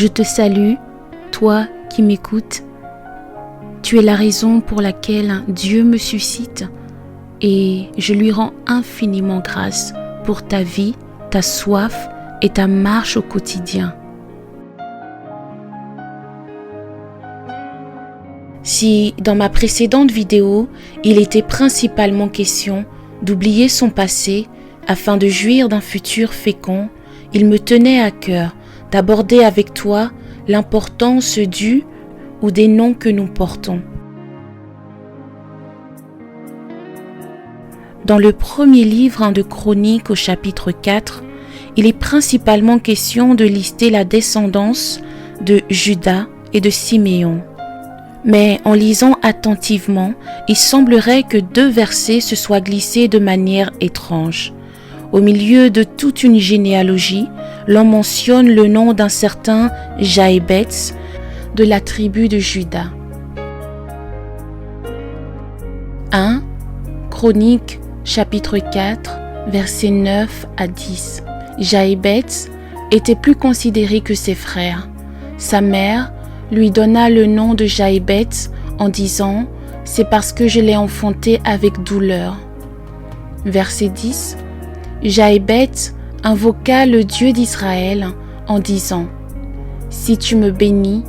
Je te salue, toi qui m'écoutes. Tu es la raison pour laquelle Dieu me suscite et je lui rends infiniment grâce pour ta vie, ta soif et ta marche au quotidien. Si dans ma précédente vidéo, il était principalement question d'oublier son passé afin de jouir d'un futur fécond, il me tenait à cœur d'aborder avec toi l'importance du ou des noms que nous portons. Dans le premier livre de Chroniques au chapitre 4, il est principalement question de lister la descendance de Juda et de Siméon. Mais en lisant attentivement, il semblerait que 2 versets se soient glissés de manière étrange. Au milieu de toute une généalogie, l'on mentionne le nom d'un certain Jaébetz de la tribu de Juda. 1 Chroniques chapitre 4, versets 9 à 10. Jaébetz était plus considéré que ses frères. Sa mère lui donna le nom de Jaébetz en disant « C'est parce que je l'ai enfanté avec douleur ». Verset 10. Jaébetz invoqua le Dieu d'Israël en disant « Si tu me bénis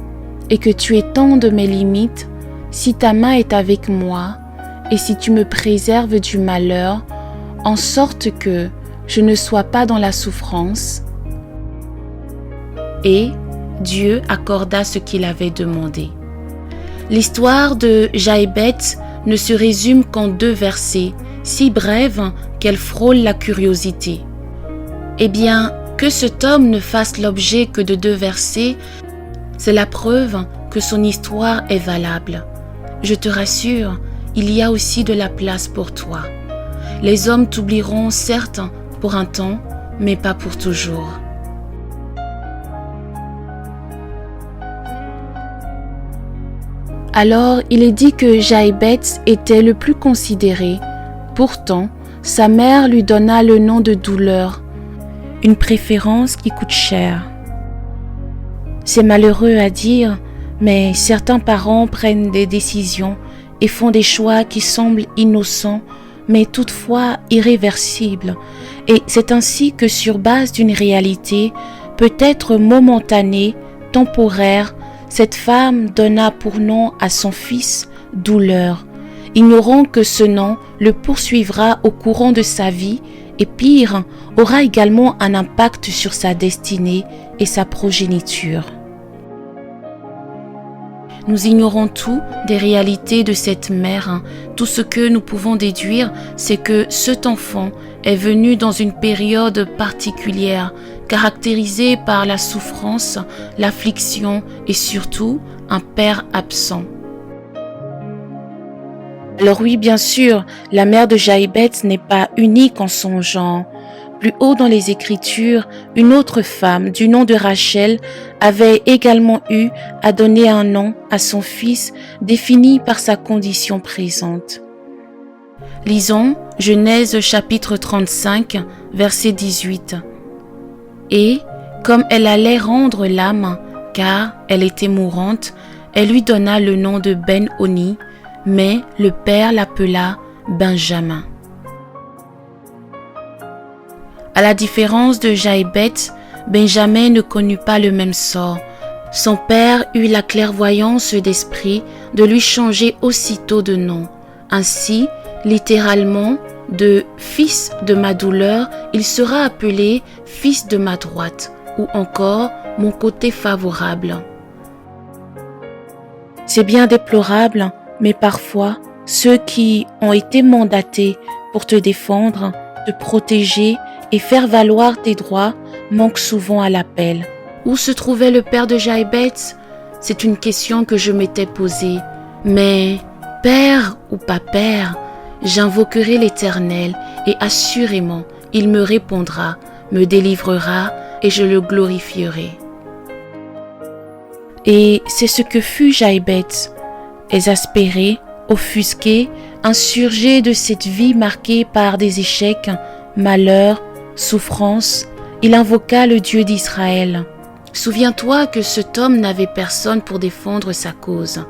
et que tu étendes mes limites, si ta main est avec moi et si tu me préserves du malheur, en sorte que je ne sois pas dans la souffrance. » Et Dieu accorda ce qu'il avait demandé. L'histoire de Jaébetz ne se résume qu'en 2 versets, si brèves qu'elle frôle la curiosité. Eh bien, que cet homme ne fasse l'objet que de 2 versets, c'est la preuve que son histoire est valable. Je te rassure, il y a aussi de la place pour toi. Les hommes t'oublieront certes pour un temps, mais pas pour toujours. Alors, il est dit que Jaébetz était le plus considéré. Pourtant, sa mère lui donna le nom de douleur, une préférence qui coûte cher. C'est malheureux à dire, mais certains parents prennent des décisions et font des choix qui semblent innocents, mais toutefois irréversibles. Et c'est ainsi que sur base d'une réalité, peut-être momentanée, temporaire, cette femme donna pour nom à son fils douleur, ignorant que ce nom le poursuivra au courant de sa vie et pire, aura également un impact sur sa destinée et sa progéniture. Nous ignorons tout des réalités de cette mère. Tout ce que nous pouvons déduire, c'est que cet enfant est venu dans une période particulière, caractérisée par la souffrance, l'affliction et surtout un père absent. Alors oui, bien sûr, la mère de Jaébetz n'est pas unique en son genre. Plus haut dans les Écritures, une autre femme du nom de Rachel avait également eu à donner un nom à son fils défini par sa condition présente. Lisons Genèse chapitre 35, verset 18. Et, comme elle allait rendre l'âme, car elle était mourante, elle lui donna le nom de Ben-Oni, mais le père l'appela Benjamin. À la différence de Jaébetz, Benjamin ne connut pas le même sort. Son père eut la clairvoyance d'esprit de lui changer aussitôt de nom. Ainsi, littéralement, de « fils de ma douleur », il sera appelé « fils de ma droite » ou encore « mon côté favorable ». C'est bien déplorable, mais parfois, ceux qui ont été mandatés pour te défendre, te protéger et faire valoir tes droits manquent souvent à l'appel. Où se trouvait le père de Jaébetz? C'est une question que je m'étais posée. Mais, père ou pas père, j'invoquerai l'Éternel et assurément, il me répondra, me délivrera et je le glorifierai. Et c'est ce que fut Jaébetz, exaspéré, offusqué, insurgé de cette vie marquée par des échecs, malheurs, souffrances, il invoqua le Dieu d'Israël. Souviens-toi que cet homme n'avait personne pour défendre sa cause.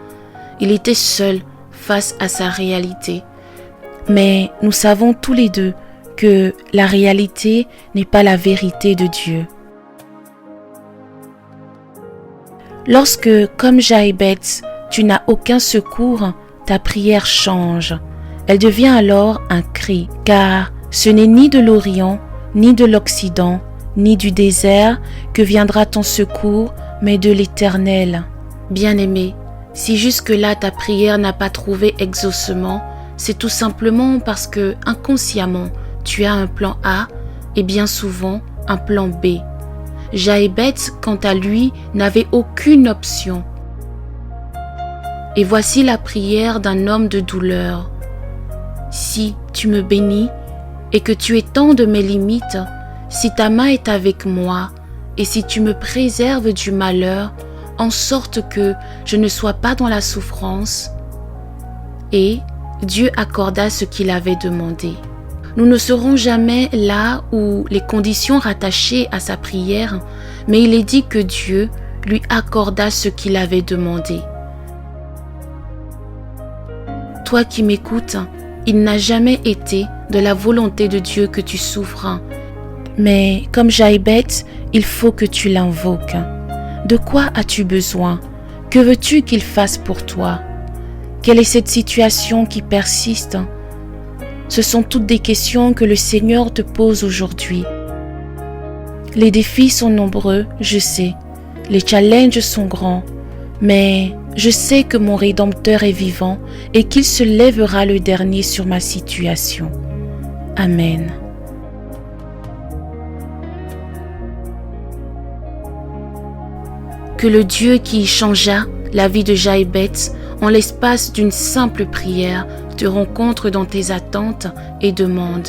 Il était seul face à sa réalité. Mais nous savons tous les deux que la réalité n'est pas la vérité de Dieu. Lorsque, comme Jaïbetz, tu n'as aucun secours, ta prière change. Elle devient alors un cri, car ce n'est ni de l'Orient, ni de l'Occident, ni du désert que viendra ton secours, mais de l'Éternel. Bien-aimé, si jusque-là ta prière n'a pas trouvé exaucement, c'est tout simplement parce que, inconsciemment, tu as un plan A et bien souvent un plan B. Jaïbetz, quant à lui, n'avait aucune option. Et voici la prière d'un homme de douleur. Si tu me bénis et que tu étendes mes limites, si ta main est avec moi et si tu me préserves du malheur, en sorte que je ne sois pas dans la souffrance. Et Dieu accorda ce qu'il avait demandé. Nous ne serons jamais là où les conditions rattachées à sa prière, mais il est dit que Dieu lui accorda ce qu'il avait demandé. Toi qui m'écoutes, il n'a jamais été de la volonté de Dieu que tu souffres. Mais comme Jaïbetz, il faut que tu l'invoques. De quoi as-tu besoin? Que veux-tu qu'il fasse pour toi? Quelle est cette situation qui persiste? Ce sont toutes des questions que le Seigneur te pose aujourd'hui. Les défis sont nombreux, je sais. Les challenges sont grands. Mais je sais que mon Rédempteur est vivant et qu'il se lèvera le dernier sur ma situation. Amen. Que le Dieu qui changea la vie de Jaïbetz en l'espace d'une simple prière te rencontre dans tes attentes et demandes,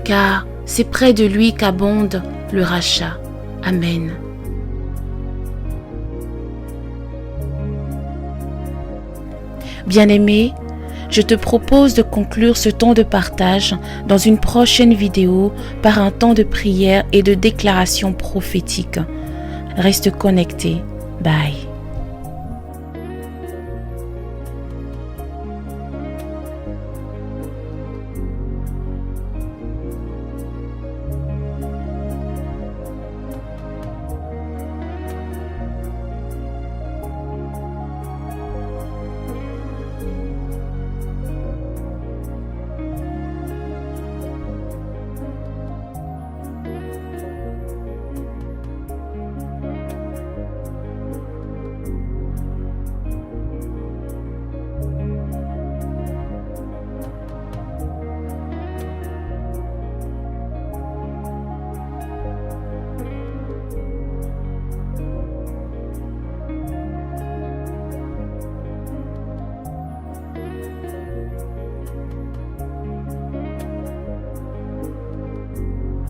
car c'est près de lui qu'abonde le rachat. Amen. Bien-aimé, je te propose de conclure ce temps de partage dans une prochaine vidéo par un temps de prière et de déclaration prophétique. Reste connecté. Bye.